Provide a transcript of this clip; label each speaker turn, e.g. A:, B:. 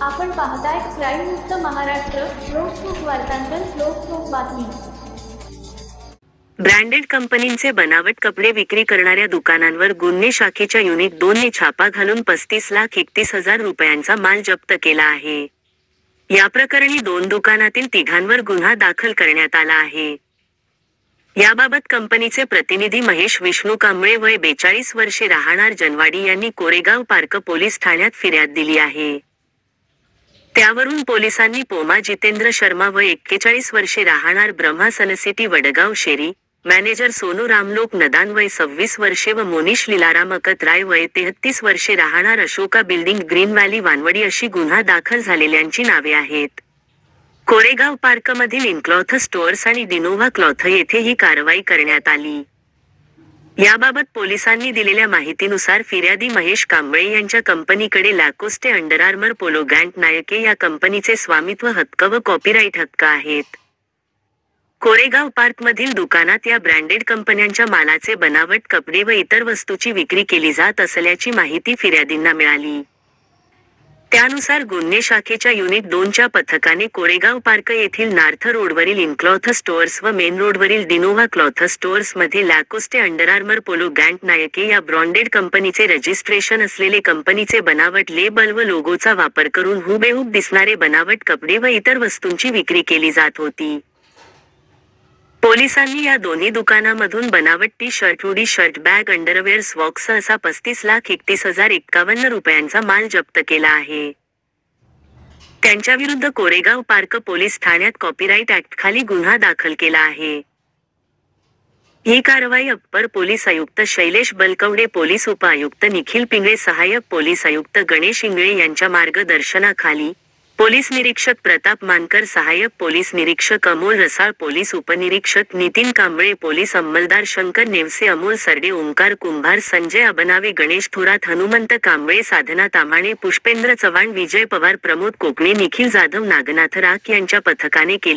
A: आपण पाहताय क्राईम मुक्त महाराष्ट्र. लोकसुख वार्तांकन, लोकसुख बातमी.
B: ब्रँडेड कंपनींचे बनावट कपडे विक्री करणाऱ्या दुकानांवर गुन्हे शाखेच्या युनिट 2 ने छापा घालून 35,31,000 रुपयांचा माल जप्त केला आहे. या प्रकरणी 2 दुकानातील तिघांवर गुन्हा दाखल करण्यात आला आहे. याबाबत कंपनीचे प्रतिनिधी महेश विष्णू कांबळे वय 42 वर्षे राहणार जनवाडी यांनी कोरेगाव पार्क पोलीस ठाण्यात फिर्याद दिली आहे. त्यावरून पोलिसांनी पोमा जितेंद्र शर्मा वय 41 वर्षे राहणार ब्रह्मा सनसिटी वडगाव शेरी, मॅनेजर सोनू रामलोक नदान वय 26 वर्षे व मोनिश लीलाराम अकतराय वय 33 वर्षे राहणार Ashoka building green valley Wanwadi अशी गुन्हा दाखल झालेल्यांची नावे आहेत. कोरेगाव पार्कमधील इनक्लॉथ स्टोअर्स आणि डिनोव्हा क्लॉथ येथे ही कारवाई करण्यात आली. याबाबत पोलिसांनी दिलेल्या माहितीनुसार फिर्यादी महेश कांबळे यांच्या कंपनीकडे लॅकोस्टे अंडर आर्मर पोलो गँट नायके या कंपनीचे स्वामित्व हक्क व कॉपीराइट हक्क आहेत. कोरेगाव पार्कमधील दुकानात या ब्रँडेड कंपन्यांच्या मालाचे बनावट कपडे व इतर वस्तूची विक्री केली जात असल्याची माहिती फिर्यादींना मिळाली. त्यानुसार गुन्हे शाखेच्या युनिट 2च्या पथकाने कोरेगाव पार्क येथील नार्थ रोडवरील इनक्लॉथ स्टोअर्स व मेन रोडवरील डिनोव्हा क्लॉथ स्टोअर्स मध्ये लॅकोस्टे अंडर आर्मर पोलो गँट नायके या ब्रँडेड कंपनीचे रजिस्ट्रेशन असलेले कंपनीचे बनावट लेबल व लोगोचा वापर करून हुबेहूब दिसणारे बनावट कपडे व इतर वस्तूंची विक्री केली जात होती. पोलिसांनी या दोन्ही दुकानामधून बनावट टी-शर्ट, हुडी, शर्ट, बॅग, अंडरवेअर, सॉक्स असा 35,31,051 रुपयांचा माल जप्त केला आहे. त्यांच्याविरुद्ध कोरेगाव पार्क पोलीस ठाण्यात कॉपीराइट ॲक्टखाली गुन्हा दाखल केला आहे. ही कारवाई अप्पर पोलीस आयुक्त शैलेश बलकवडे, पोलीस उपआयुक्त निखिल पिंगळे, सहाय्यक पोलीस आयुक्त गणेश इंगळे यांच्या मार्गदर्शनाखाली पोलीस निरीक्षक प्रताप मानकर, सहाय्यक पोलीस निरीक्षक अमोल रसाळ, पोलीस उपनिरीक्षक नितीन कांबळे, पोलीस अंमलदार शंकर नेवसे, अमोल सरडे, ओंकार कुंभार, संजय अबनावे, गणेश थोरात, हनुमंत कांबळे, साधना ताम्हाणे, पुष्पेंद्र चव्हाण, विजय पवार, प्रमोद कोकणे, निखिल जाधव, नागनाथ राख यांच्या पथकाने केली.